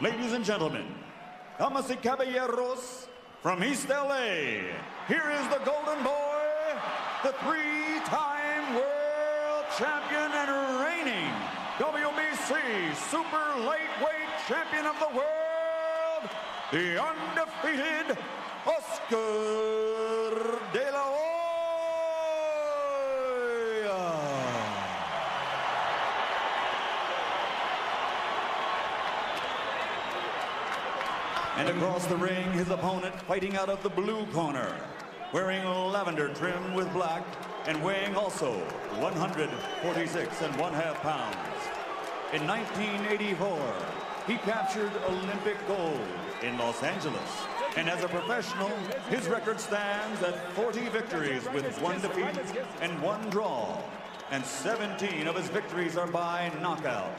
Ladies and gentlemen, damas y caballeros, from East LA, here is the Golden Boy, the three-time world champion and reigning WBC Super Lightweight Champion of the world, the undefeated Oscar de la Hoya. And across the ring, his opponent fighting out of the blue corner, wearing lavender trim with black and weighing also 146½ pounds. In 1984, he captured Olympic gold in Los Angeles. And as a professional, his record stands at 40 victories with 1 defeat and 1 draw. And 17 of his victories are by knockout.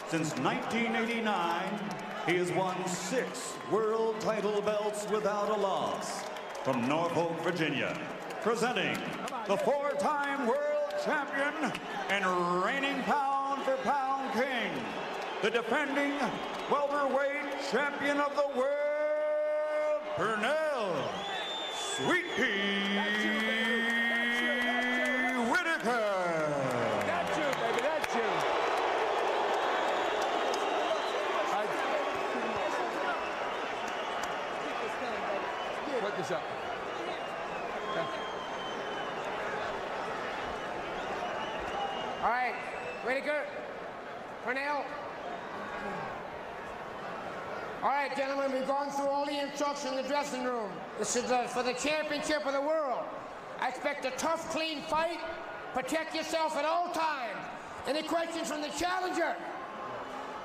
Since 1989, he has won 6 world title belts without a loss. From Norfolk, Virginia, presenting the 4-time world champion and reigning pound-for-pound king, the defending welterweight champion of the world, Pernell Sweet Pea Whitaker. That's you, baby, that's you. Put this up. Okay. All right, Whitaker, Pernell. All right, gentlemen, we've gone through all the instructions in the dressing room. This is for the championship of the world. I expect a tough, clean fight. Protect yourself at all times. Any questions from the challenger?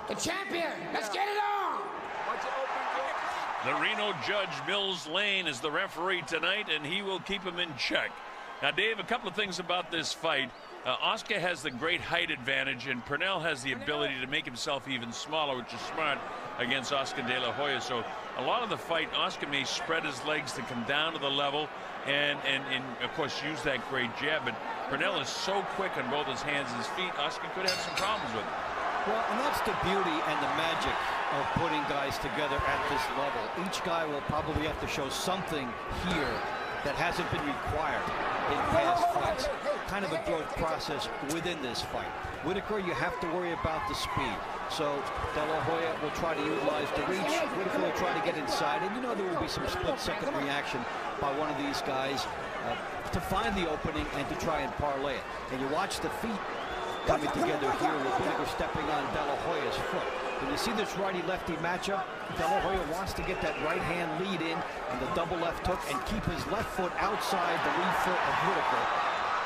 The champion. Let's get it on. The Reno judge, Mills Lane, is the referee tonight, and he will keep him in check. Now, Dave, a couple of things about this fight. Oscar has the great height advantage, and Pernell has the ability to make himself even smaller, which is smart against Oscar de la Hoya. So a lot of the fight, Oscar may spread his legs to come down to the level and of course, use that great jab. But Pernell is so quick on both his hands and his feet, Oscar could have some problems with it. Well, and that's the beauty and the magic of putting guys together at this level. Each guy will probably have to show something here that hasn't been required in past fights. Kind of a growth process within this fight. Whitaker, you have to worry about the speed. So De La Hoya will try to utilize the reach. Whitaker will try to get inside. And you know there will be some split-second reaction by one of these guys to find the opening and to try and parlay it. And you watch the feet coming together here with Whitaker stepping on De La Hoya's foot. When you see this righty-lefty matchup, De La Hoya wants to get that right hand lead in and the double left hook and keep his left foot outside the lead foot of Whitaker.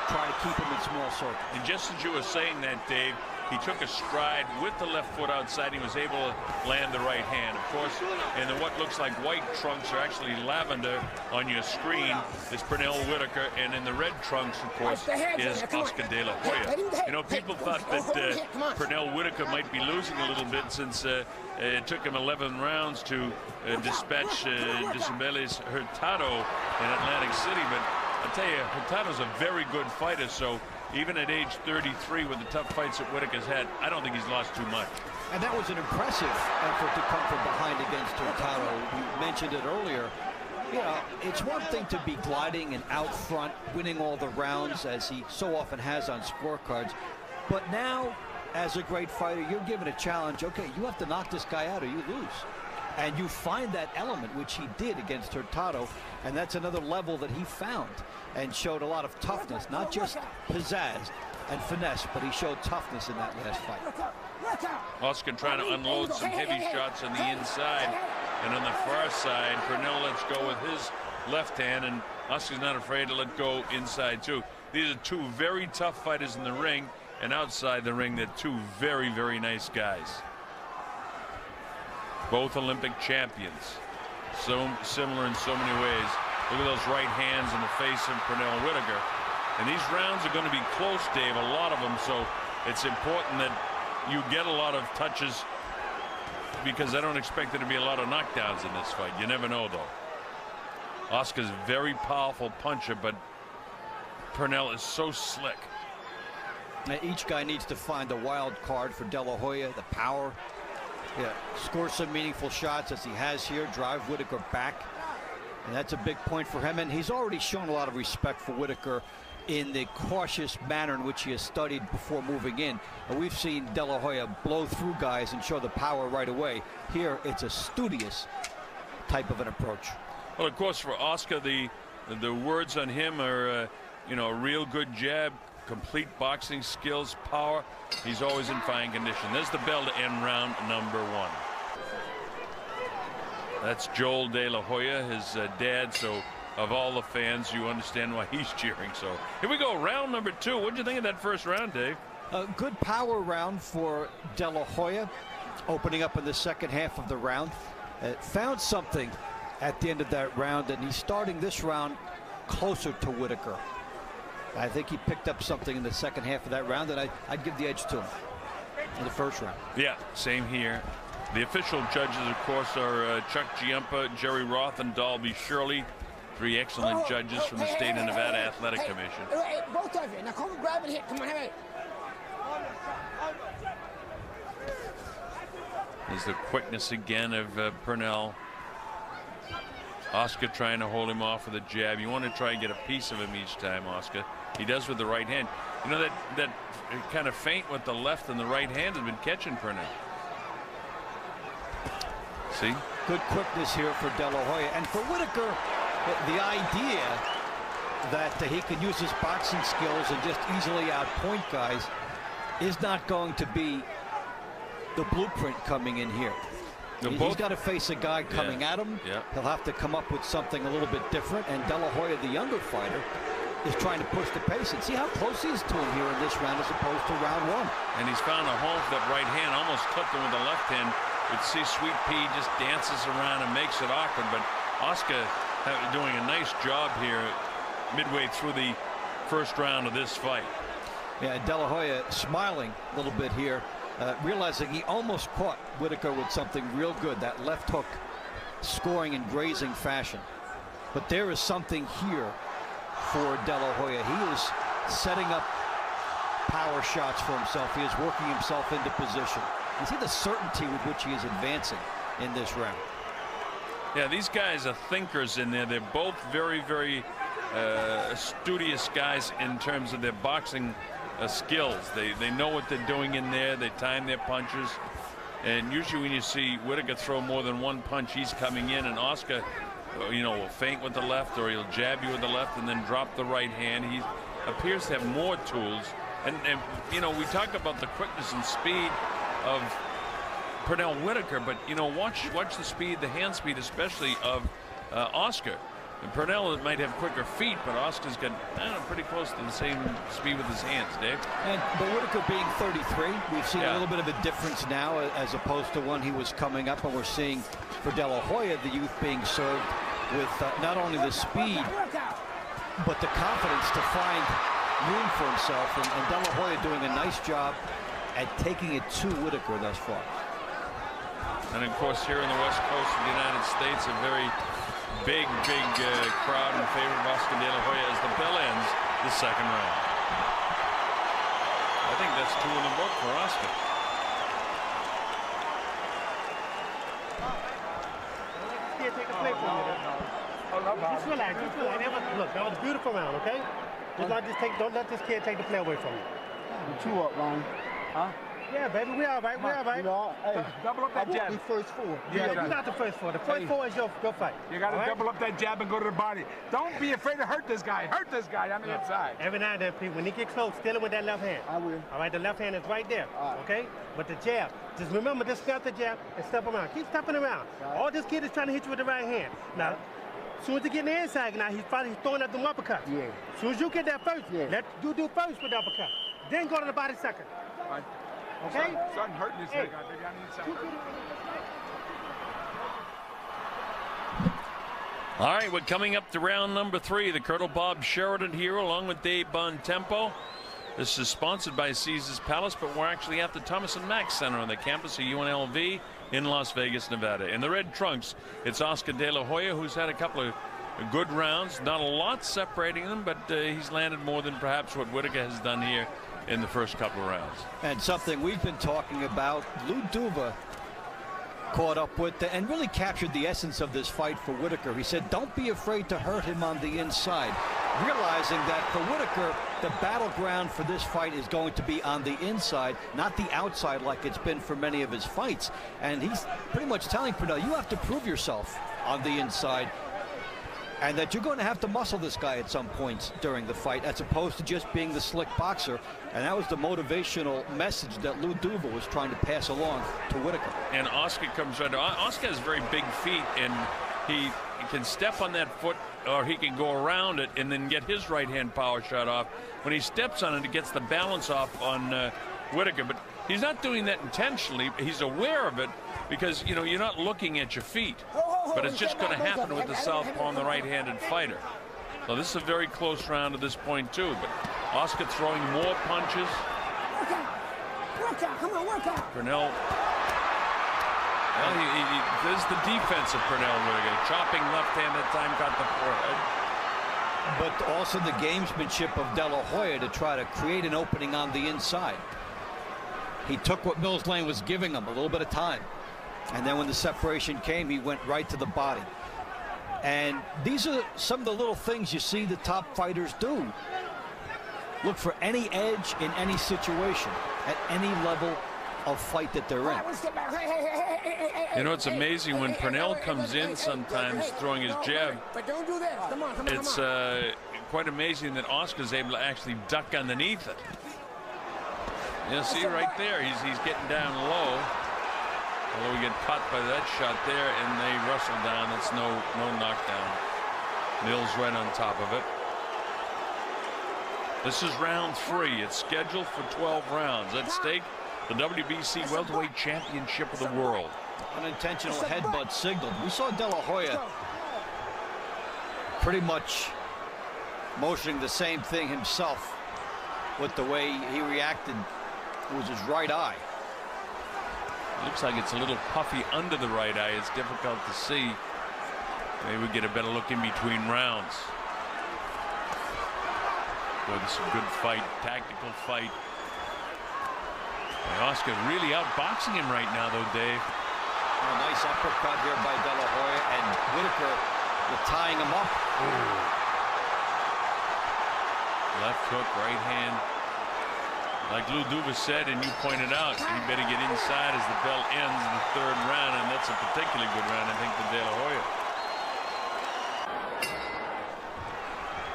Try to keep him in small circles. And just as you were saying that, Dave, he took a stride with the left foot outside. He was able to land the right hand. Of course, in what looks like white trunks are actually lavender on your screen is Pernell Whitaker, and in the red trunks, of course, is Oscar de la Hoya. You know, people thought that Pernell Whitaker might be losing a little bit since it took him 11 rounds to dispatch Disabelle's Hurtado in Atlantic City, but I'll tell you, Hurtado's a very good fighter, so even at age 33 with the tough fights that Whitaker's had, I don't think he's lost too much. And that was an impressive effort to come from behind against Hurtado. We mentioned it earlier. You know, it's one thing to be gliding and out front, winning all the rounds as he so often has on scorecards. But now, as a great fighter, you're given a challenge. Okay, you have to knock this guy out or you lose. And you find that element, which he did against Hurtado, and that's another level that he found and showed a lot of toughness, not just pizzazz and finesse, but he showed toughness in that last fight. Oscar trying to unload some heavy shots on the inside, and on the far side, Pernell lets go with his left hand, and Oscar's not afraid to let go inside too. These are two very tough fighters in the ring, and outside the ring, they're two very, very nice guys. Both Olympic champions, so similar in so many ways. Look at those right hands in the face of Pernell Whitaker. And these rounds are going to be close, Dave, a lot of them, so it's important that you get a lot of touches, because I don't expect there to be a lot of knockdowns in this fight. You never know, though. Oscar's a very powerful puncher, but Pernell is so slick. Now, each guy needs to find a wild card for De La Hoya, the power, Yeah, score some meaningful shots as he has here, drive Whitaker back. And that's a big point for him. And he's already shown a lot of respect for Whitaker in the cautious manner in which he has studied before moving in. And we've seen De La Hoya blow through guys and show the power right away. Here, it's a studious type of an approach. Well, of course, for Oscar, the words on him are, you know, a real good jab, complete boxing skills, power. He's always in fine condition. There's the bell to end round number 1. That's Joel De La Hoya, his dad. So of all the fans, you understand why he's cheering. So here we go, round number 2. What did you think of that first round, Dave? A good power round for De La Hoya, opening up in the second half of the round. Found something at the end of that round, and he's starting this round closer to Whitaker. I think he picked up something in the second half of that round, and I'd give the edge to him in the first round. Yeah, same here. The official judges, of course, are Chuck Giampa, Jerry Roth, and Dalby Shirley. 3 excellent judges from the State of Nevada Athletic Commission. Both of you. Now come and grab and hit. Come on, hey. There's the quickness again of Purnell. Oscar trying to hold him off with a jab. You want to try and get a piece of him each time, Oscar. He does with the right hand. You know, that kind of feint with the left and the right hand has been catching Purnell. See? Good quickness here for De La Hoya. And for Whitaker, the idea that he can use his boxing skills and just easily outpoint guys is not going to be the blueprint coming in here. He's got to face a guy coming at him. Yeah. He'll have to come up with something a little bit different. And De La Hoya, the younger fighter, is trying to push the pace. And see how close he is to him here in this round as opposed to round 1. And he's found a home for that right hand. Almost clipped him with the left hand. You'd see Sweet Pea just dances around and makes it awkward. But Oscar doing a nice job here midway through the first round of this fight. Yeah, De La Hoya smiling a little bit here. Realizing he almost caught Whitaker with something real good, that left hook scoring in grazing fashion. But there is something here for De La Hoya. He is setting up power shots for himself. He is working himself into position. You see the certainty with which he is advancing in this round. Yeah, these guys are thinkers in there. They're both very, very studious guys in terms of their boxing skills. They know what they're doing in there. They time their punches. And usually when you see Whitaker throw more than one punch, he's coming in, and Oscar, you know, will feint with the left, or he'll jab you with the left and then drop the right hand. He appears to have more tools. And you know, we talk about the quickness and speed of Purnell Whitaker, but you know, watch the speed, the hand speed especially of Oscar. And Purnell might have quicker feet, but Oscar's got, I don't know, pretty close to the same speed with his hands, Dave. But Whitaker being 33, we've seen a little bit of a difference now as opposed to when he was coming up, and we're seeing for De La Hoya the youth being served with not only the speed but the confidence to find room for himself, and De La Hoya doing a nice job at taking it to Whitaker thus far. And of course, here on the west coast of the United States, a very big crowd in favor of Oscar De La Hoya as the bell ends the second round. I think that's 2 in the book for Oscar. Here, take a play from you. Just relax, just relax. Look, that was a beautiful round, okay? Just don't let this kid take the play away from you. You're 2 up, Ron. Huh? Yeah, baby, we all right, we all right. You know, hey, double up that jab. First 4. Yeah, you got the first 4. The first 4 is your fight. You got to double up that jab and go to the body. Don't be afraid to hurt this guy. Hurt this guy on the inside. Every now and then, Pete, when he gets close, steal it with that left hand. I will. All right, the left hand is right there, okay? But the jab, just remember, just snap the jab and step around. Keep stepping around. All this kid is trying to hit you with the right hand. Now, as soon as you get in the inside, now he's throwing out the uppercut. Yeah. As soon as you get that first, let you do first with the uppercut. Then go to the body second. Right. Okay? Starting hurting this guy, baby. I need something. All right, we're coming up to round number 3. The Colonel Bob Sheridan here, along with Dave Bontempo. This is sponsored by Caesars Palace, but we're actually at the Thomas & Mack Center on the campus of UNLV in Las Vegas, Nevada. In the red trunks, it's Oscar De La Hoya, who's had a couple of good rounds. Not a lot separating them, but he's landed more than perhaps what Whitaker has done here in the first couple of rounds. And something we've been talking about, Lou Duva caught up with and really captured the essence of this fight for Whitaker. He said, don't be afraid to hurt him on the inside, realizing that for Whitaker, the battleground for this fight is going to be on the inside, not the outside like it's been for many of his fights. And he's pretty much telling Pernell, you have to prove yourself on the inside, and that you're going to have to muscle this guy at some points during the fight, as opposed to just being the slick boxer. And that was the motivational message that Lou Duva was trying to pass along to Whitaker. And Oscar comes right. Oscar has very big feet, and he can step on that foot, or he can go around it and then get his right hand power shot off. When he steps on it, it gets the balance off on Whitaker. But he's not doing that intentionally. He's aware of it, because, you know, you're not looking at your feet. But it's just going to happen with the southpaw and the right-handed fighter. So this is a very close round at this point, too. But Oscar throwing more punches. Work out. Come on, work out. Pernell. Well, there's the defense of Pernell Whitaker. Chopping left hand that time, got the forehead. But also the gamesmanship of De La Hoya to try to create an opening on the inside. He took what Mills Lane was giving him, a little bit of time. And then when the separation came, he went right to the body. And these are some of the little things you see the top fighters do. Look for any edge in any situation, at any level of fight that they're in. You know, it's amazing when Pernell comes in sometimes throwing his jab. But don't do this. Come on, It's quite amazing that Oscar's able to actually duck underneath it. You see right there, he's getting down low. Although we get caught by that shot there, and they wrestle down. It's no knockdown. Mills right on top of it. This is round 3. It's scheduled for 12 rounds. At stake, the WBC Welterweight Championship of the world. Unintentional headbutt signaled. We saw De La Hoya pretty much motioning the same thing himself with the way he reacted. It was his right eye. Looks like it's a little puffy under the right eye. It's difficult to see. Maybe we get a better look in between rounds. Boy, this is a good fight, tactical fight. And Oscar really outboxing him right now, though, Dave. A nice uppercut here by De La Hoya, and Whitaker tying him up. Ooh. Left hook, right hand. Like Lou Duva said, and you pointed out, you better get inside as the bell ends in the 3rd round, and that's a particularly good round, I think, for De La Hoya.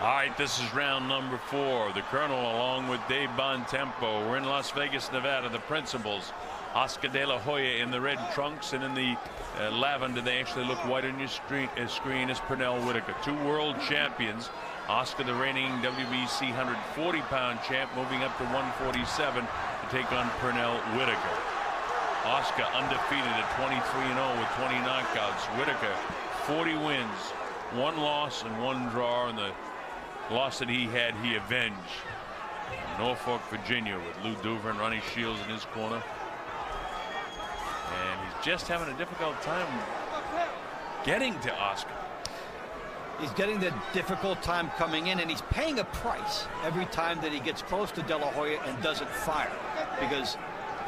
All right, this is round number 4. The Colonel, along with Dave Bontempo. We're in Las Vegas, Nevada. The principals, Oscar De La Hoya in the red trunks, and in the lavender, they actually look white on your screen as Pernell Whitaker. 2 world champions. Oscar, the reigning WBC 140-pound champ, moving up to 147 to take on Pernell Whitaker. Oscar undefeated at 23-0 with 20 knockouts. Whitaker 40 wins, 1 loss and 1 draw, and the loss that he had, he avenged. Norfolk, Virginia, with Lou Duva and Ronnie Shields in his corner. And he's just having a difficult time getting to Oscar. He's getting the difficult time coming in, and he's paying a price every time that he gets close to De La Hoya and doesn't fire, because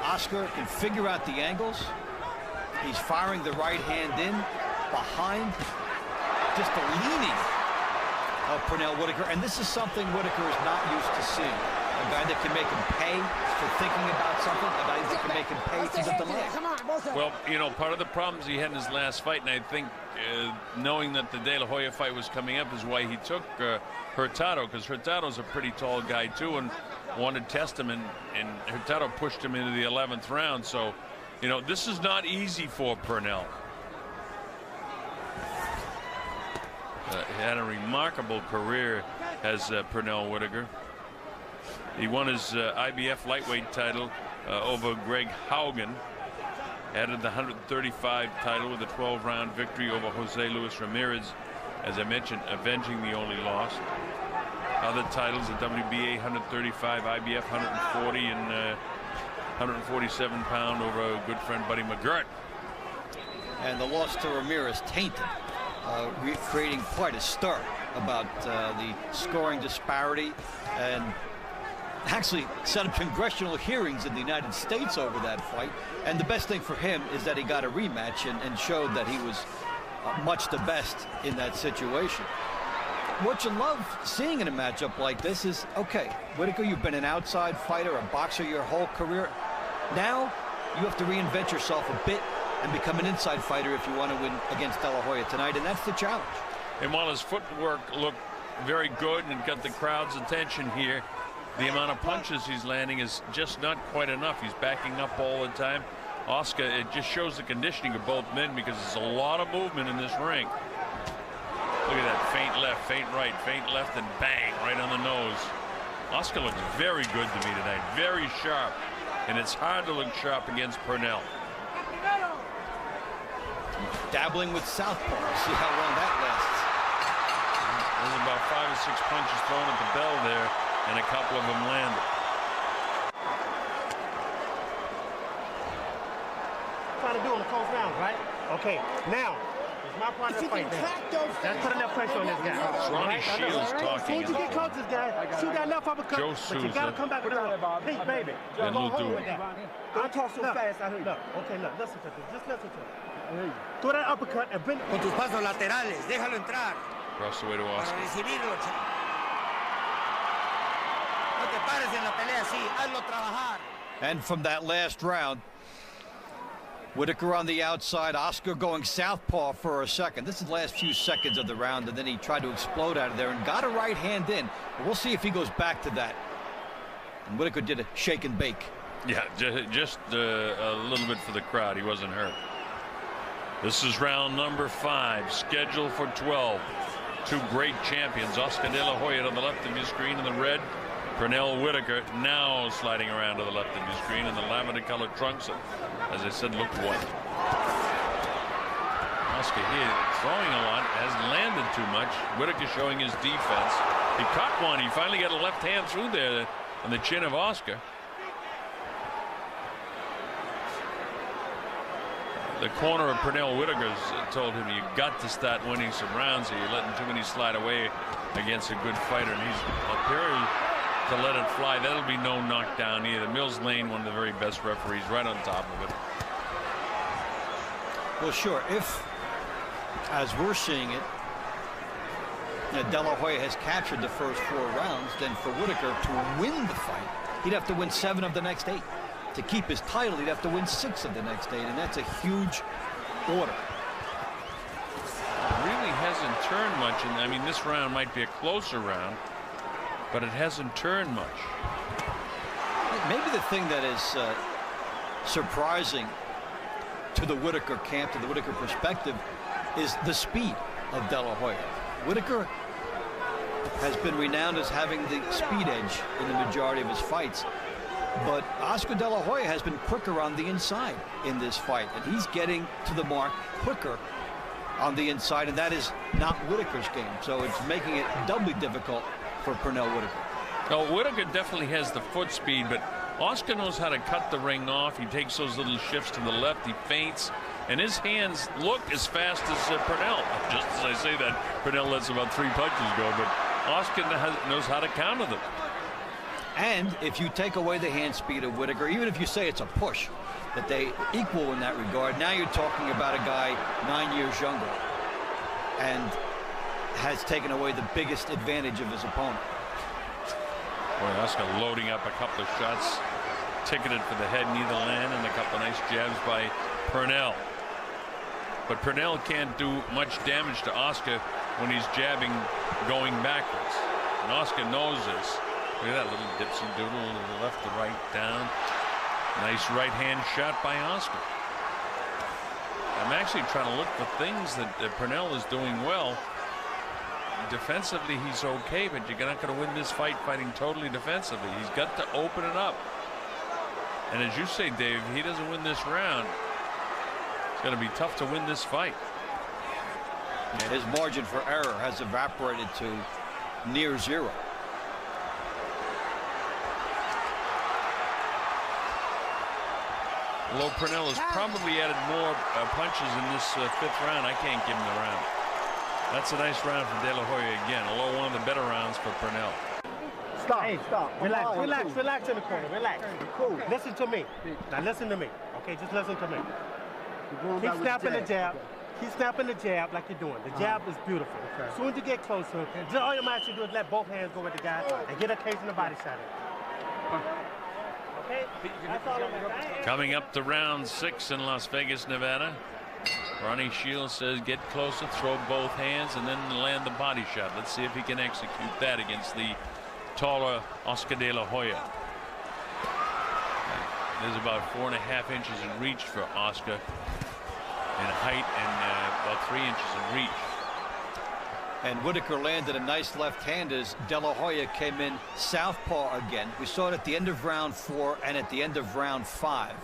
Oscar can figure out the angles. He's firing the right hand in behind, just the leaning of Pernell Whitaker, and this is something Whitaker is not used to seeing. A guy that can make him pay for thinking about something, a guy that can make him pay for the delay. Well, you know, part of the problems he had in his last fight, and I think knowing that the De La Hoya fight was coming up, is why he took Hurtado, because Hurtado's a pretty tall guy too, and wanted to test him, and Hurtado pushed him into the 11th round. So, you know, this is not easy for Pernell. He had a remarkable career as Pernell Whitaker. He won his IBF lightweight title over Greg Haugen. Added the 135 title with a 12-round victory over Jose Luis Ramirez, as I mentioned, avenging the only loss. Other titles, the WBA 135, IBF 140, and 147-pound over a good friend Buddy McGirt. And the loss to Ramirez tainted, creating quite a stir about the scoring disparity. And actually set up congressional hearings in the United States over that fight. And the best thing for him is that he got a rematch and showed that he was much the best in that situation. What you love seeing in a matchup like this is, okay, Whitaker, you've been an outside fighter, a boxer your whole career. Now you have to reinvent yourself a bit and become an inside fighter if you want to win against De La Hoya tonight, and that's the challenge. And while his footwork looked very good and got the crowd's attention here, the amount of punches he's landing is just not quite enough. He's backing up all the time. Oscar, it just shows the conditioning of both men because there's a lot of movement in this ring. Look at that, feint left, feint right, feint left, and bang, right on the nose. Oscar looks very good to me tonight, very sharp, and it's hard to look sharp against Purnell. Dabbling with southpaw, see how long that lasts. There's about 5 or 6 punches thrown at the bell there, and a couple of them landed. Trying to do in the close rounds, right? Okay, now it's my part of the fight. That's putting enough pressure on this guy. Ronnie Shields talking. Once you get close to this guy, shoot that enough uppercut, but you gotta come back with a peace, baby. Then we'll do it. Don't talk so fast. I heard you. Okay, look, listen to this. Just listen to it. Throw that uppercut and bring. Con tus pasos laterales, déjalo entrar. Across the way to Oscar. Para recibirlo. No te pares en la pelea así, hazlo trabajar. And from that last round, Whitaker on the outside, Oscar going southpaw for a second. This is the last few seconds of the round, and then he tried to explode out of there and got a right hand in. But we'll see if he goes back to that. And Whitaker did a shake and bake. Yeah, just a little bit for the crowd. He wasn't hurt. This is round number 5, scheduled for 12. Two great champions, Oscar De La Hoya on the left of your screen in the red. Purnell Whitaker now sliding around to the left of your screen in the lavender-colored trunks. As I said, look white. Oscar here throwing a lot, hasn't landed too much. Whitaker showing his defense. He caught one. He finally got a left hand through there on the chin of Oscar. The corner of Purnell Whitaker's told him, you got to start winning some rounds here. You're letting too many slide away against a good fighter, and he's appearing to let it fly. That'll be no knockdown either. Mills Lane, one of the very best referees, right on top of it. Well, sure, if, as we're seeing it, De La Hoya has captured the first 4 rounds, then for Whitaker to win the fight, he'd have to win 7 of the next 8. To keep his title, he'd have to win 6 of the next 8, and that's a huge order. It really hasn't turned much, and I mean, this round might be a closer round, but it hasn't turned much. Maybe the thing that is surprising to the Whitaker camp, to the Whitaker perspective, is the speed of De La Hoya. Whitaker has been renowned as having the speed edge in the majority of his fights, but Oscar De La Hoya has been quicker on the inside in this fight, and he's getting to the mark quicker on the inside, and that is not Whitaker's game, so it's making it doubly difficult for Purnell Whitaker. No, Whitaker definitely has the foot speed, but Oscar knows how to cut the ring off. He takes those little shifts to the left, he feints, and his hands look as fast as Purnell. Just as I say that, Purnell lets about 3 punches go, but Oscar knows how to counter them. And if you take away the hand speed of Whitaker, even if you say it's a push, that they equal in that regard, now you're talking about a guy 9 years younger and has taken away the biggest advantage of his opponent. Boy, Oscar loading up a couple of shots, ticketed for the head, neither land, and a couple of nice jabs by Purnell. But Purnell can't do much damage to Oscar when he's jabbing going backwards. And Oscar knows this. Look at that little dipsy doodle, left to right down. Nice right hand shot by Oscar. I'm actually trying to look for things that Purnell is doing well. Defensively, he's okay, but you're not going to win this fight fighting totally defensively. He's got to open it up. And as you say, Dave, he doesn't win this round, it's going to be tough to win this fight. And his margin for error has evaporated to near 0. Although Purnell has probably added more punches in this 5th round, I can't give him the round. That's a nice round for De La Hoya again, although one of the better rounds for Purnell. Stop. Hey, stop. Relax, relax, relax in the corner. Relax. Cool. Listen to me. Now listen to me. Okay, just listen to me. Keep snapping the jab. Keep snapping the jab like you're doing. The jab is beautiful. Okay. As soon as you get close to him, just all you might do is let both hands go with the guy and get a case in the body shot in. Okay? That's all I'm saying. Coming up to round 6 in Las Vegas, Nevada. Ronnie Shields says get closer, throw both hands, and then land the body shot. Let's see if he can execute that against the taller Oscar De La Hoya. There's about 4.5 inches in reach for Oscar in height and about 3 inches in reach. And Whitaker landed a nice left hand as De La Hoya came in southpaw again. We saw it at the end of round 4 and at the end of round 5.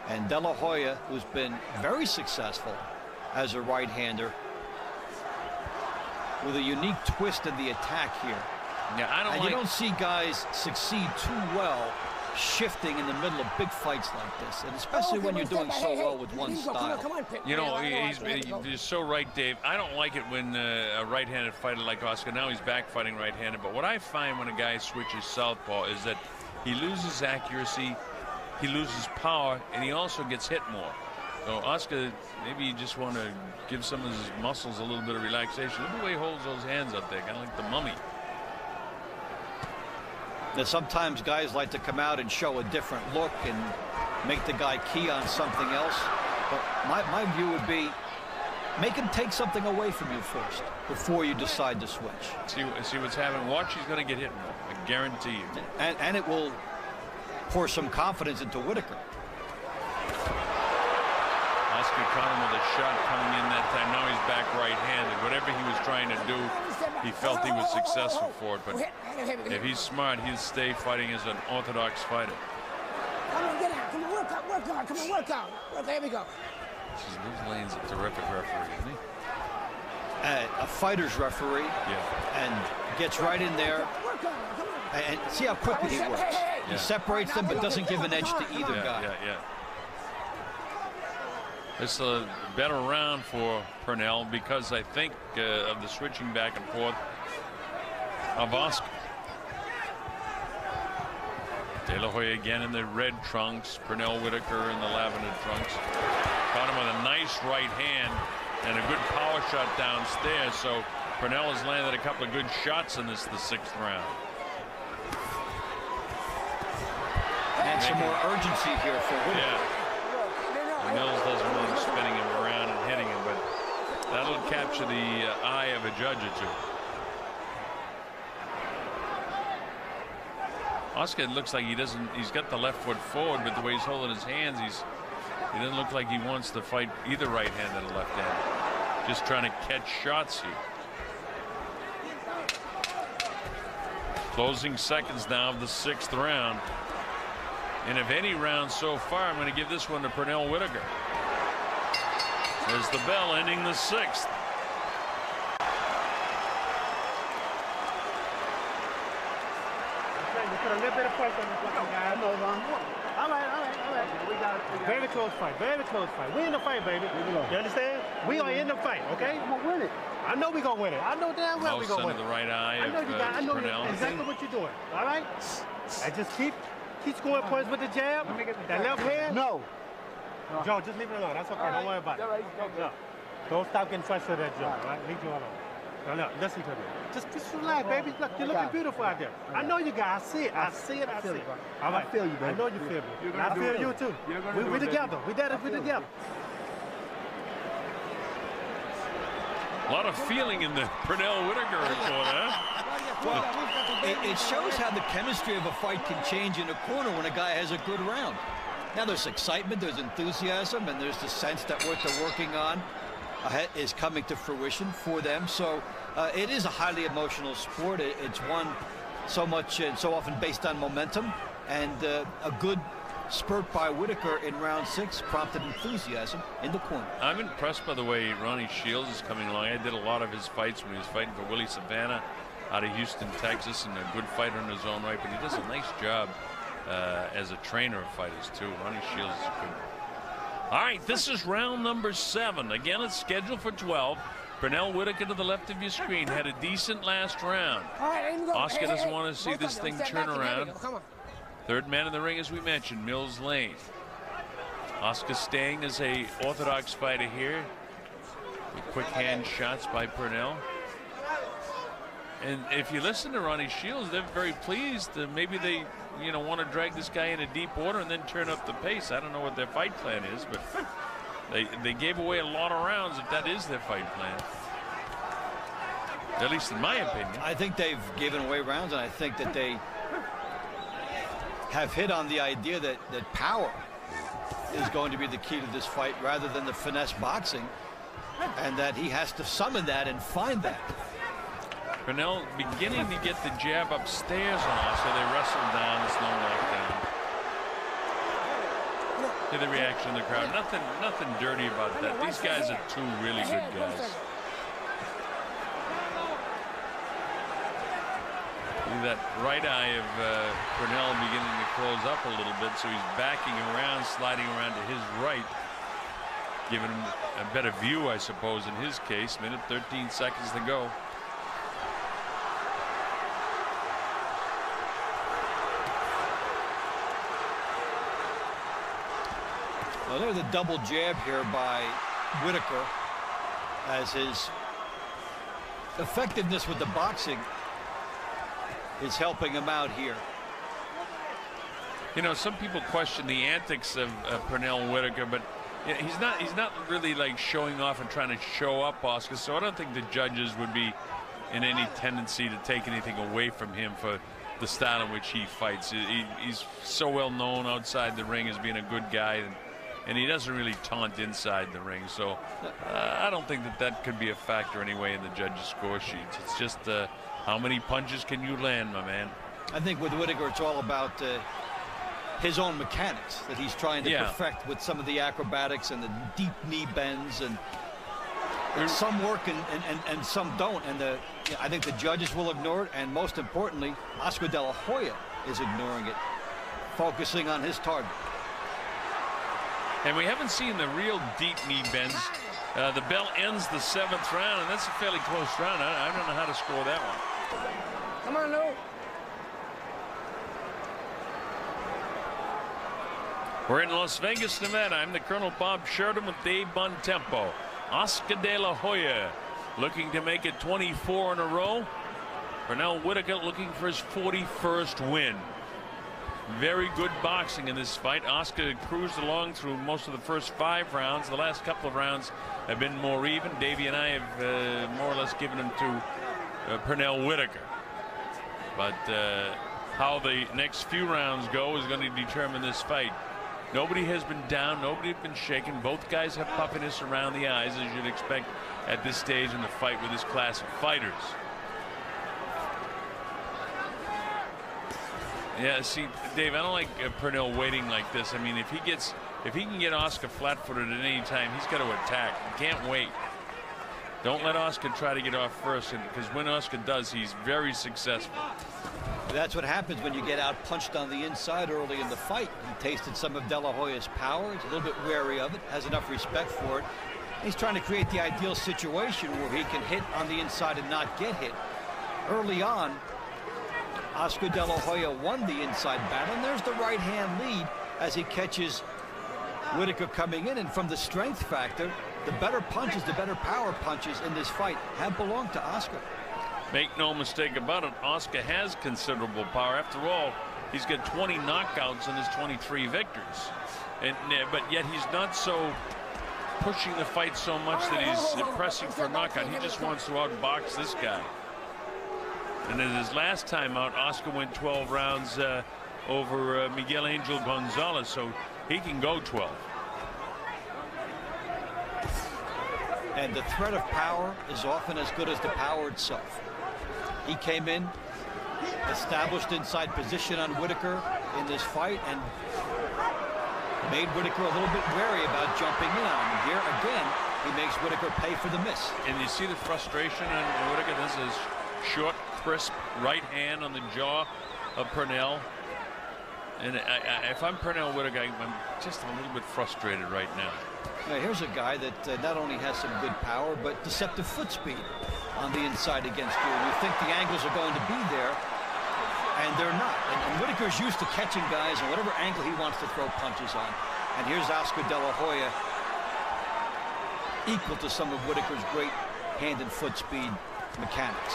And De La Hoya, who's been very successful as a right-hander, with a unique twist in the attack here. Yeah, you don't see guys succeed too well shifting in the middle of big fights like this, and especially when you're doing so well with one style. You know, you're so right, Dave. I don't like it when a right-handed fighter like Oscar, now he's back fighting right-handed, but what I find when a guy switches southpaw is that he loses accuracy, he loses power, and he also gets hit more. So Oscar, maybe you just want to give some of his muscles a little bit of relaxation. Look at the way he holds those hands up there, kind of like the mummy. Now, sometimes guys like to come out and show a different look and make the guy key on something else. But my view would be make him take something away from you first before you decide to switch. See what's happening. Watch, he's going to get hit more. I guarantee you. And it will pour some confidence into Whitaker. Oscar caught him with a shot coming in that time. Now he's back right-handed. Whatever he was trying to do, he felt he was successful for it. But if he's smart, he'll stay fighting as an orthodox fighter. Come on, get out. Come on, work out, work out. Come on, work out. There we go. Liz Lane's a terrific referee, isn't he? A fighter's referee. Yeah. And gets right in there. And see how quickly he works. He separates them, but doesn't give an edge to either guy. Yeah. It's a better round for Purnell because I think of the switching back and forth of Oscar. De La Hoya again in the red trunks, Purnell Whitaker in the lavender trunks. Caught him with a nice right hand and a good power shot downstairs, so Purnell has landed a couple of good shots in this, the 6th round. And some more urgency here for Whitaker. Yeah. Mills doesn't want him spinning him around and hitting him, but that'll capture the eye of a judge or two. Oscar looks like he's got the left foot forward, but the way he's holding his hands, he doesn't look like he wants to fight either right hand or left hand. Just trying to catch shots here. Closing seconds now of the 6th round. And if any round so far, I'm going to give this one to Purnell Whitaker. There's the bell ending the 6th. Put a little bit of pressure on this fucking guy. All right. Very close fight. Very close fight. We in the fight, baby. You understand? We are in the fight, okay? I'm gonna win it. I know we're gonna win it. I know damn well we're gonna win it. The right eye I know you got. I know Purnell. exactly what you're doing. All right? I just keep scoring points with the jab. That left hand. No. Joe, just leave it alone. That's okay. Don't worry about it. No. Don't stop getting frustrated at Joe. All right? Leave Joe alone. Now look, listen to me. Just relax, baby. Look, you're looking beautiful out there. I know you got. I see it. I see it. All right. I feel you, baby. I know you feel me. I feel you too. We're together. We're together. A lot of feeling in the Purnell Whitaker report, huh? Well, it shows how the chemistry of a fight can change in a corner when a guy has a good round. Now there's excitement, there's enthusiasm, and there's the sense that what they're working on is coming to fruition for them. So it is a highly emotional sport. It's one so much and so often based on momentum, and a good spurt by Whitaker in round 6 prompted enthusiasm in the corner. I'm impressed by the way Ronnie Shields is coming along. I did a lot of his fights when he was fighting for Willie Savannah out of Houston, Texas, and a good fighter in his own right, but he does a nice job as a trainer of fighters too. Ronnie Shields is good. All right, this is round number 7. Again, it's scheduled for 12. Pernell Whitaker to the left of your screen had a decent last round. Oscar doesn't want to see this thing turn around. Third man in the ring, as we mentioned, Mills Lane. Oscar staying as a orthodox fighter here. With quick hand shots by Pernell. And if you listen to Ronnie Shields, they're very pleased. Maybe they, want to drag this guy in a deep order and then turn up the pace. I don't know what their fight plan is, but they gave away a lot of rounds if that is their fight plan. At least in my opinion. I think they've given away rounds, and I think that they have hit on the idea that power is going to be the key to this fight rather than the finesse boxing, and that he has to summon that and find that. Pernell beginning to get the jab upstairs on us, so they wrestled down. There's no knockdown. To the reaction of the crowd. Nothing dirty about that. These guys are two really good guys. See that right eye of Pernell beginning to close up a little bit, so he's backing around, sliding around to his right, giving him a better view, I suppose, in his case. Minute 13 seconds to go. Well, there's a double jab here by Whitaker, as his effectiveness with the boxing is helping him out here. Some people question the antics of Pernell Whitaker, but he's not really like showing off and trying to show up Oscar, so I don't think the judges would be in any tendency to take anything away from him for the style in which he fights. He's so well known outside the ring as being a good guy, and he doesn't really taunt inside the ring, so I don't think that could be a factor anyway in the judges' score sheets. It's just how many punches can you land, my man? I think with Whitaker, it's all about his own mechanics that he's trying to perfect with some of the acrobatics and the deep knee bends, and some work and some don't. And I think the judges will ignore it, and most importantly, Oscar De La Hoya is ignoring it, focusing on his target. And we haven't seen the real deep knee bends. The bell ends the 7th round, and that's a fairly close round. I don't know how to score that one. Come on, Lou. We're in Las Vegas, Nevada. I'm the Colonel Bob Sheridan with Dave Bontempo. Oscar De La Hoya looking to make it 24 in a row. Pernell Whitaker looking for his 41st win. Very good boxing in this fight. Oscar cruised along through most of the first 5 rounds. The last couple of rounds have been more even. Davey and I have more or less given them to Pernell Whitaker. But how the next few rounds go is going to determine this fight. Nobody has been down. Nobody has been shaken. Both guys have puffiness around the eyes, as you'd expect at this stage in the fight with this class of fighters. Yeah, see, Dave, I don't like Pernell waiting like this. I mean, if he can get Oscar flat-footed at any time, he's got to attack. He can't wait. Don't let Oscar try to get off first, because when Oscar does, he's very successful. That's what happens when you get out punched on the inside early in the fight. He tasted some of De La Hoya's power. He's a little bit wary of it, has enough respect for it. He's trying to create the ideal situation where he can hit on the inside and not get hit. Early on, Oscar De La Hoya won the inside battle, and there's the right hand lead as he catches Whitaker coming in. And from the strength factor, the better punches, the better power punches in this fight have belonged to Oscar. Make no mistake about it, Oscar has considerable power. After all, he's got 20 knockouts in his 23 victories. But yet he's not so pushing the fight so much that he's pressing for a knockout. He just wants to outbox this guy. And in his last time out, Oscar went 12 rounds over Miguel Angel Gonzalez, so he can go 12. And the threat of power is often as good as the power itself. He came in, established inside position on Whitaker in this fight, and made Whitaker a little bit wary about jumping in on him. Here again, he makes Whitaker pay for the miss. And you see the frustration on Whitaker. This is short, crisp right hand on the jaw of Pernell. And if I'm Pernell Whitaker, I'm just a little bit frustrated right now. Now here's a guy that not only has some good power, but deceptive foot speed on the inside against you. You think the angles are going to be there, and they're not. And Whitaker's used to catching guys in whatever angle he wants to throw punches on. And here's Oscar De La Hoya, equal to some of Whitaker's great hand and foot speed mechanics.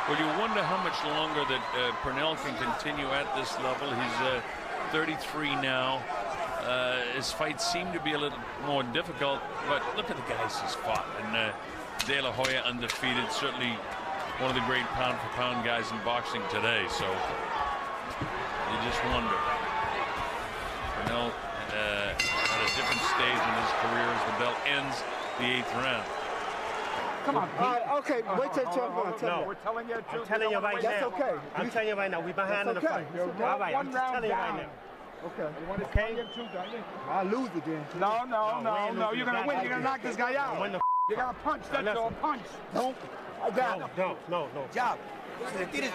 Well, you wonder how much longer that Purnell can continue at this level. He's 33 now. His fights seem to be a little more difficult, but look at the guys he's fought. And De La Hoya undefeated, certainly one of the great pound-for-pound guys in boxing today. So you just wonder. Purnell at a different stage in his career as the bell ends the 8th round. Come on, Pete. Okay, wait till No, We're telling you the truth. I'm telling you right That's now. okay. I'm telling you right now. We're behind in the fight. All right, I'm just telling you right now. Okay. You want to tell you the truth, don't you? I lose again. No. You're going to win. You're going to knock this guy out. You got to punch. That's all. Punch. Don't. I got it. No. Jab. Se le tires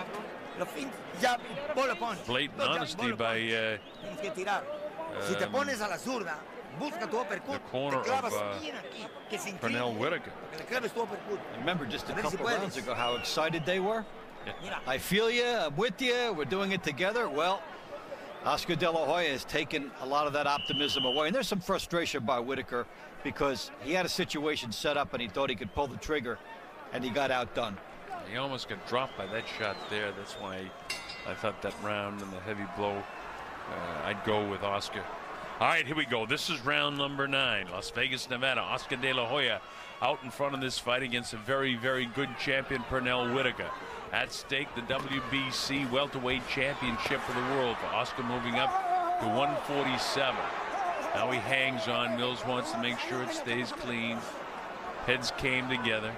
los fins, jab y bola punch. Blatant No, jab, honesty bola by Tienes que tirar. Si te pones a la zurda, busca tu uppercut. the corner Te clavas of bien aquí, que se incline, Purnell Whitaker. que le claves tu uppercut. Remember just a A ver si couple puedes. rounds ago how excited they were? Mira. I feel you, I'm with you, we're doing it together. Well, Oscar De La Hoya has taken a lot of that optimism away. And there's some frustration by Whitaker because he had a situation set up and he thought he could pull the trigger and he got outdone. He almost got dropped by that shot there. That's why I thought that round and the heavy blow, I'd go with Oscar. All right, here we go. This is round number 9. Las Vegas, Nevada. Oscar De La Hoya out in front of this fight against a very, very good champion, Purnell Whitaker. At stake, the WBC welterweight championship of the world for Oscar moving up to 147. Now he hangs on. Mills wants to make sure it stays clean. Heads came together.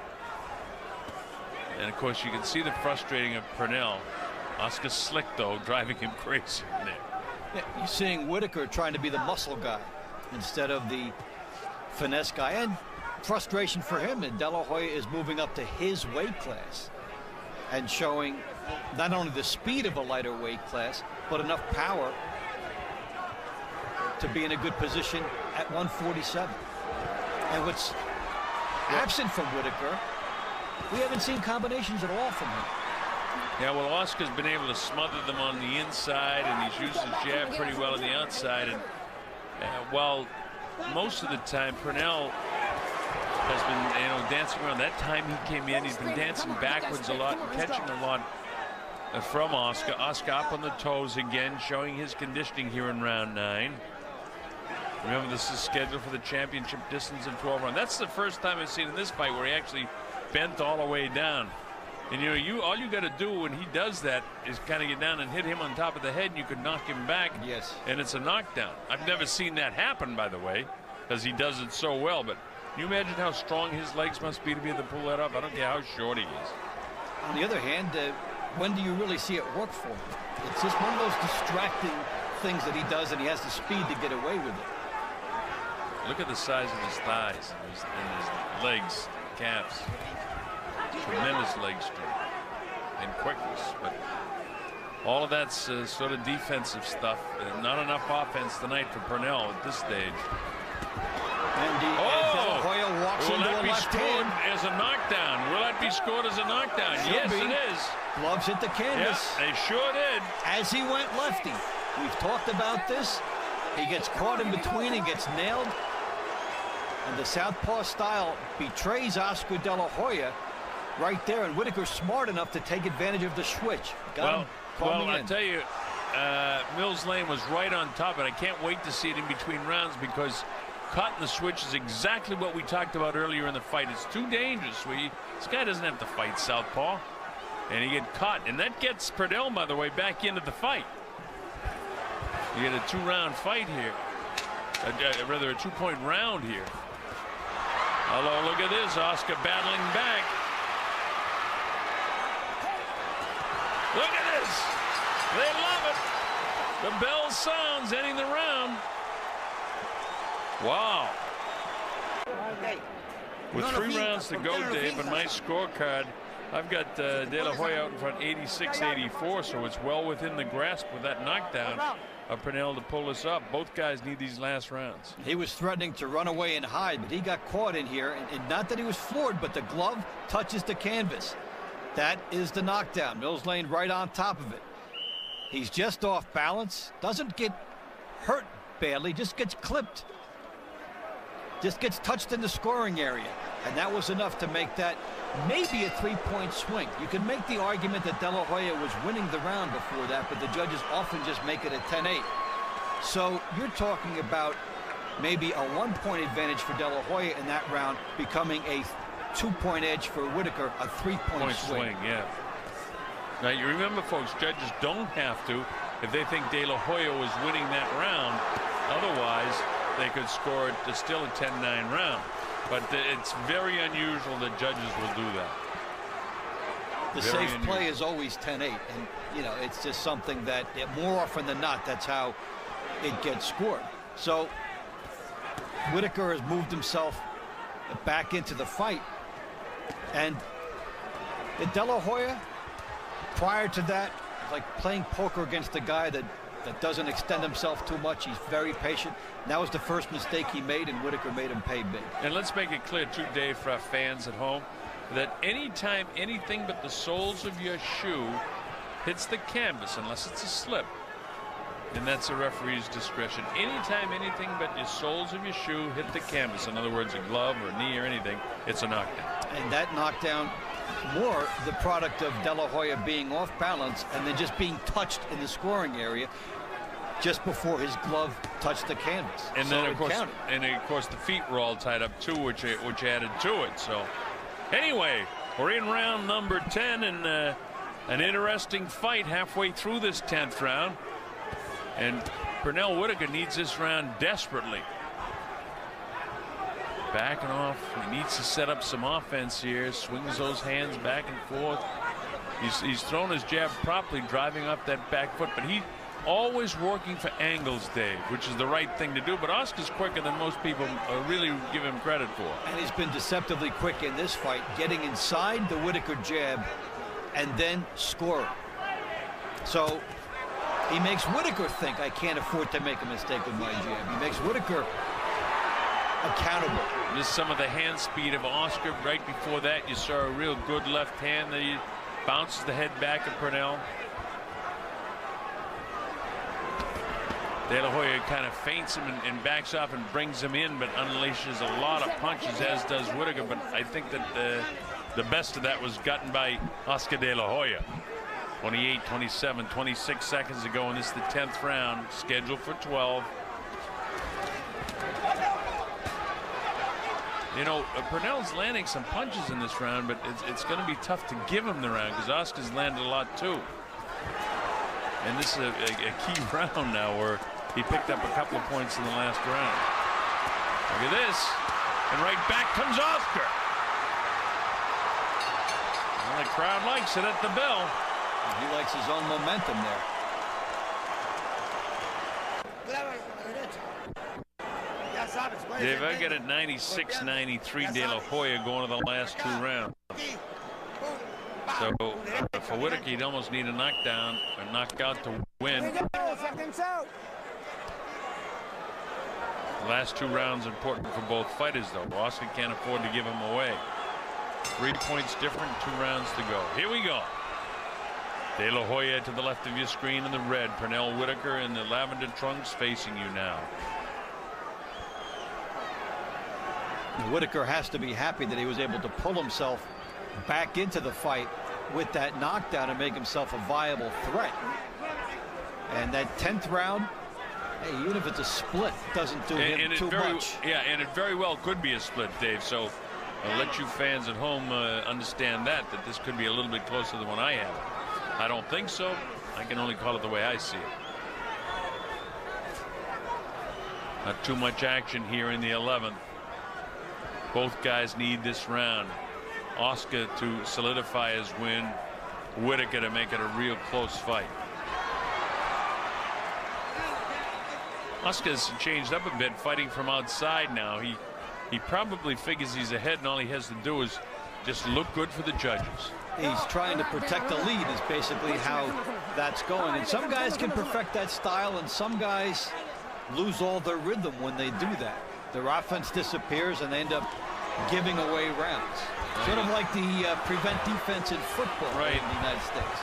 And of course, you can see the frustrating of Purnell. Oscar slick, though, driving him crazy in there. Yeah, you're seeing Whitaker trying to be the muscle guy instead of the finesse guy. And frustration for him. And De La Hoya is moving up to his weight class and showing not only the speed of a lighter weight class, but enough power to be in a good position at 147. And what's absent from Whitaker, we haven't seen combinations at all from him. Yeah, well, Oscar's been able to smother them on the inside, and he's used his jab pretty well on the outside. And while most of the time Purnell has been, dancing around. That time he came in, he's been dancing backwards a lot and catching a lot from Oscar. Oscar up on the toes again, showing his conditioning here in round 9. Remember, this is scheduled for the championship distance in 12 rounds. That's the first time I've seen in this fight where he actually bent all the way down. And all you got to do when he does that is kind of get down and hit him on top of the head, and you could knock him back. Yes. And it's a knockdown. I've never seen that happen, by the way, because he does it so well. But can you imagine how strong his legs must be to be able to pull that off? I don't care how short he is. On the other hand, when do you really see it work for him? It's just one of those distracting things that he does, and he has the speed to get away with it. Look at the size of his thighs and his legs, calves. Tremendous leg strength and quickness, but all of that's sort of defensive stuff. Not enough offense tonight for Purnell at this stage. And De La Hoya walks will into that a be left scored hand. as a knockdown? Will that be scored as a knockdown? Should Yes, be. it is. Gloves hit the canvas. Yeah, they sure did. As he went lefty. We've talked about this. He gets caught in between and gets nailed. And the southpaw style betrays Oscar De La Hoya right there. And Whitaker's smart enough to take advantage of the switch. Well, I tell you, Mills Lane was right on top, and I can't wait to see it in between rounds because caught in the switch is exactly what we talked about earlier in the fight. It's too dangerous. This guy doesn't have to fight southpaw, and he get caught, and that gets Purnell, by the way, back into the fight. You get a 2-round fight here, rather a 2-point round here. Although look at this, Oscar battling back. Look at this. They love it. The bell sounds, ending the round. Wow. With 3 rounds to go, Dave, on my scorecard, I've got De La Hoya out in front 86-84, so it's well within the grasp with that knockdown. Purnell to pull this up. Both guys need these last rounds. He was threatening to run away and hide, but he got caught in here. And not that he was floored, but the glove touches the canvas. That is the knockdown. Mills laying right on top of it. He's just off balance. Doesn't get hurt badly, just gets clipped. Just gets touched in the scoring area. And that was enough to make that maybe a 3-point swing. You can make the argument that De La Hoya was winning the round before that, but the judges often just make it a 10-8. So you're talking about maybe a 1-point advantage for De La Hoya in that round, becoming a 2-point edge for Whitaker, a 3-point swing. Yeah. Now you remember, folks, judges don't have to if they think De La Hoya was winning that round. Otherwise, they could score it to still a 10-9 round. But it's very unusual that judges will do that. The safe play is always 10-8, and you know, it's just something that more often than not, that's how it gets scored. So Whitaker has moved himself back into the fight, and De La Hoya, prior to that, like playing poker against a guy that doesn't extend himself too much. He's very patient. That was the first mistake he made, and Whitaker made him pay big. And let's make it clear, too, Dave, for our fans at home, that anytime anything but the soles of your shoe hits the canvas, unless it's a slip, and that's a referee's discretion. Anytime anything but your soles of your shoe hit the canvas, in other words, a glove or knee or anything, it's a knockdown. And that knockdown, more the product of De La Hoya being off balance and then just being touched in the scoring area just before his glove touched the canvas. And so then of course the feet were all tied up too, which added to it. So anyway, we're in round number 10, and an interesting fight halfway through this 10th round, and Pernell Whitaker needs this round desperately. Backing off, he needs to set up some offense here. Swings those hands back and forth. He's thrown his jab properly, driving up that back foot, but he always working for angles, Dave, which is the right thing to do. But Oscar's quicker than most people really give him credit for. And he's been deceptively quick in this fight, getting inside the Whitaker jab and then scoring. So he makes Whitaker think, I can't afford to make a mistake with my jab. He makes Whitaker accountable. Just some of the hand speed of Oscar. Right before that, you saw a real good left hand that he bounces the head back of Purnell. De La Hoya kind of feints him and backs off and brings him in, but unleashes a lot of punches, as does Whitaker. But I think that the best of that was gotten by Oscar De La Hoya. 28, 27, 26 seconds to go, and this is the 10th round, scheduled for 12. You know, Purnell's landing some punches in this round, but it's going to be tough to give him the round because Oscar's landed a lot too. And this is a key round now where he picked up a couple of points in the last round. Look at this. And right back comes Oscar. Well, the crowd likes it at the bell. He likes his own momentum there. Dave, I got it 96-93 De La Hoya going to the last 2 rounds. So for Whitaker, he'd almost need a knockdown or knockout to win. The last 2 rounds important for both fighters, though. Oscar can't afford to give him away. 3 points different, 2 rounds to go. Here we go. De La Hoya to the left of your screen in the red. Pernell Whitaker in the lavender trunks facing you now. Whitaker has to be happy that he was able to pull himself back into the fight with that knockdown and make himself a viable threat. And that 10th round, hey, even if it's a split, doesn't do him too much. Yeah, and it very well could be a split, Dave. So I'll let you fans at home understand that this could be a little bit closer than what I have. I don't think so. I can only call it the way I see it. Not too much action here in the 11th. Both guys need this round. Oscar to solidify his win, Whitaker to make it a real close fight. Oscar's changed up a bit, fighting from outside now. He probably figures he's ahead, and all he has to do is just look good for the judges. He's trying to protect the lead is basically how that's going. And some guys can perfect that style, and some guys lose all their rhythm when they do that. Their offense disappears, and they end up giving away rounds. Sort of like the prevent defense in football in the United States.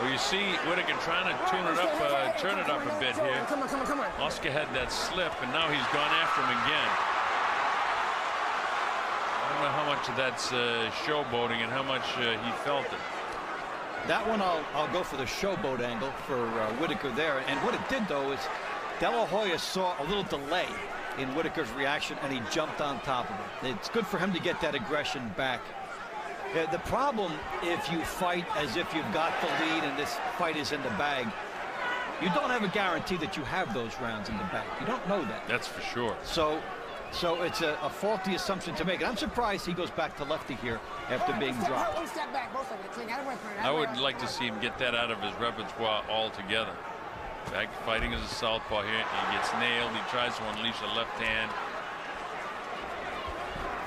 Well, you see Whitaker trying to turn it up a bit here. Come on. Oscar had that slip, and now he's gone after him again. I don't know how much of that's showboating and how much he felt it. That one I'll go for the showboat angle for Whitaker there. And what it did, though, is De La Hoya saw a little delay in Whitaker's reaction, and he jumped on top of it. It's good for him to get that aggression back. The problem, if you fight as if you've got the lead and this fight is in the bag, you don't have a guarantee that you have those rounds in the bag. You don't know that. That's for sure. So it's a faulty assumption to make. And I'm surprised he goes back to lefty here after being dropped. I would like to see him get that out of his repertoire altogether. Back fighting as a southpaw here. He gets nailed. He tries to unleash a left hand.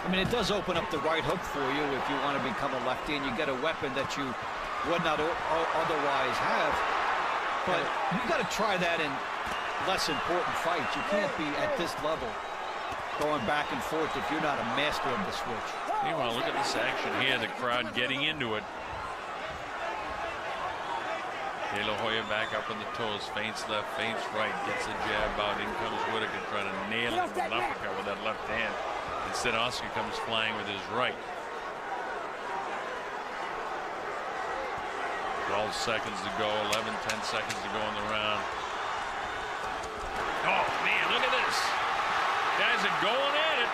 I mean, it does open up the right hook for you if you want to become a lefty and you get a weapon that you would not otherwise have. But you've got to try that in less important fights. You can't be at this level going back and forth if you're not a master of the switch. Meanwhile, look at this action here. The crowd getting into it. De La Hoya back up on the toes, feints left, feints right, gets a jab out. In comes Whitaker trying to nail him with an uppercut with that left hand. Instead, Oscar comes flying with his right. 12 seconds to go, 10 seconds to go in the round. Oh, man, look at this. Guys are going at it.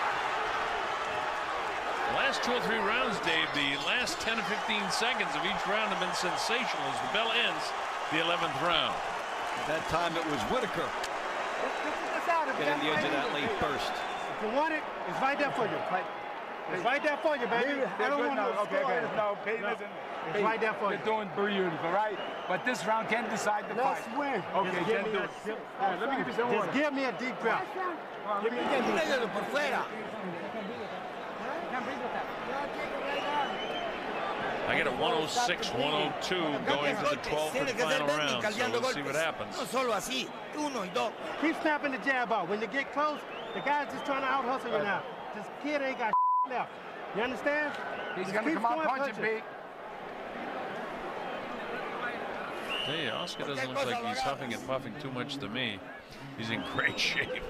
The last 2 or 3 rounds, Dave, the last 10 or 15 seconds of each round have been sensational as the bell ends the 11th round. At that time, it was Whitaker getting the edge of that late burst. If you want it, it's right there for you. It's right there for you, baby. I don't want to. Okay. No, listen. It's right there for you. You're doing beautiful, right? But this round can't decide the fight. Let's win. Okay, then do it. Let me give you some water. Just give me a deep breath. Give me a deep breath. I get a 106, 102 going to the 12th and final round, so we'll see what happens. Keep snapping the jab out. When you get close, the guy's just trying to out-hustle you now. This kid ain't got left. You understand? He's going to come out punching, big. Hey, Oscar doesn't look like he's huffing and puffing too much to me. He's in great shape.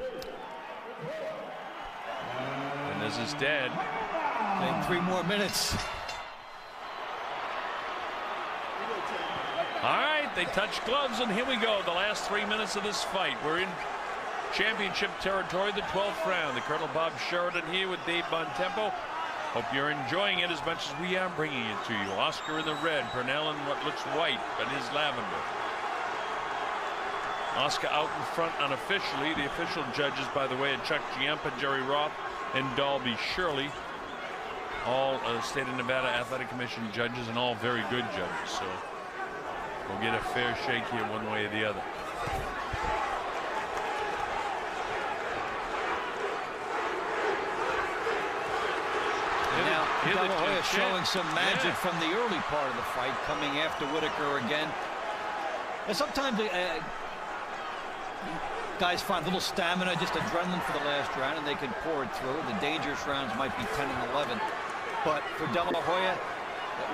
And there's his dad. In 3 more minutes. All right, they touch gloves, and here we go. The last 3 minutes of this fight. We're in championship territory, the 12th round. The Colonel Bob Sheridan here with Dave Bontempo. Hope you're enjoying it as much as we are bringing it to you. Oscar in the red, Purnell in what looks white, but is lavender. Oscar out in front unofficially. The official judges, by the way, are Chuck Giampa, Jerry Roth, and Dalby Shirley. All State of Nevada Athletic Commission judges, and all very good judges. So we'll get a fair shake here one way or the other. Now, De La Hoya showing some magic from the early part of the fight, coming after Whitaker again. And sometimes guys find a little stamina, just adrenaline for the last round, and they can pour it through. The dangerous rounds might be 10 and 11. But for De La Hoya,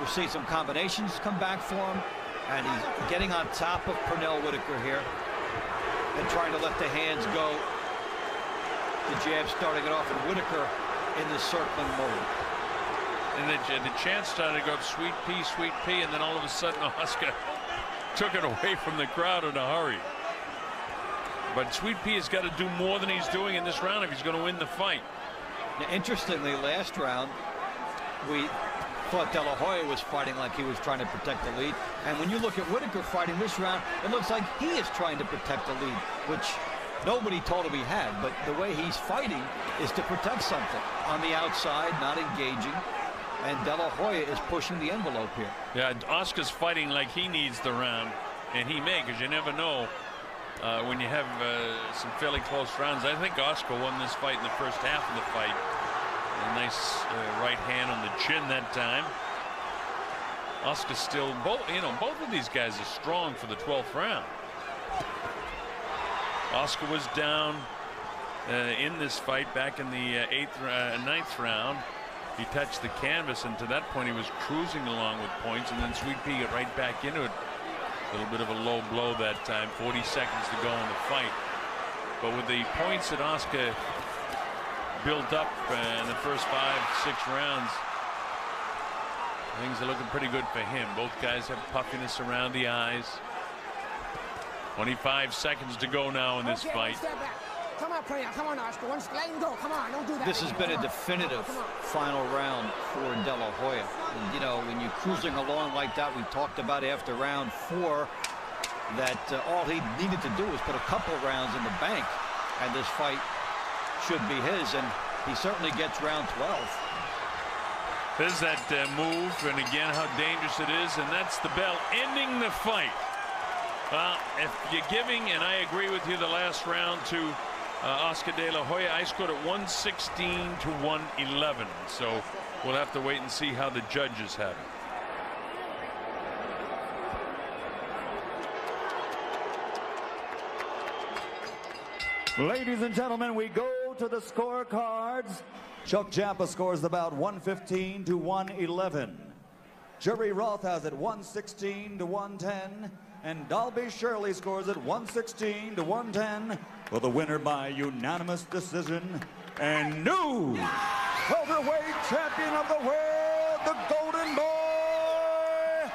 we're seeing some combinations come back for him. And he's getting on top of Purnell Whitaker here and trying to let the hands go. The jab starting it off, and Whitaker in the circling mode. And the chance started to go sweet pea, and then all of a sudden Oscar took it away from the crowd in a hurry. But Sweet Pea has got to do more than he's doing in this round if he's going to win the fight. Now, interestingly, last round, we thought De La Hoya was fighting like he was trying to protect the lead. And when you look at Whitaker fighting this round, it looks like he is trying to protect the lead, which nobody told him he had. But the way he's fighting is to protect something on the outside, not engaging. And De La Hoya is pushing the envelope here. Yeah, Oscar's fighting like he needs the round, and he may, because you never know when you have some fairly close rounds. I think Oscar won this fight in the first half of the fight. A nice right hand on the chin that time. Oscar still, both of these guys are strong for the 12th round. Oscar was down in this fight back in the 9th round. He touched the canvas, and to that point he was cruising along with points, and then Sweet Pea got right back into it. A little bit of a low blow that time. 40 seconds to go in the fight. But with the points that Oscar built up in the first 5-6 rounds, things are looking pretty good for him. Both guys have puffiness around the eyes. 25 seconds to go now in this fight. Come on, come on, Oscar. Let him go. Come on, don't do that. This has been a definitive final round for De La Hoya. And, you know, when you're cruising along like that, we talked about after round 4 that all he needed to do was put a couple rounds in the bank, and this fight should be his, and he certainly gets round 12. There's that move, and again how dangerous it is, and that's the bell ending the fight. Well, if you're giving, and I agree with you, the last round to Oscar De La Hoya, I scored at 116 to 111. So we'll have to wait and see how the judges have it. Ladies and gentlemen, we go to the scorecards. Chuck Champa scores about 115 to 111. Jerry Roth has it 116 to 110. And Dalby Shirley scores it 116 to 110 for the winner by unanimous decision and new welterweight champion of the world, the Golden Boy,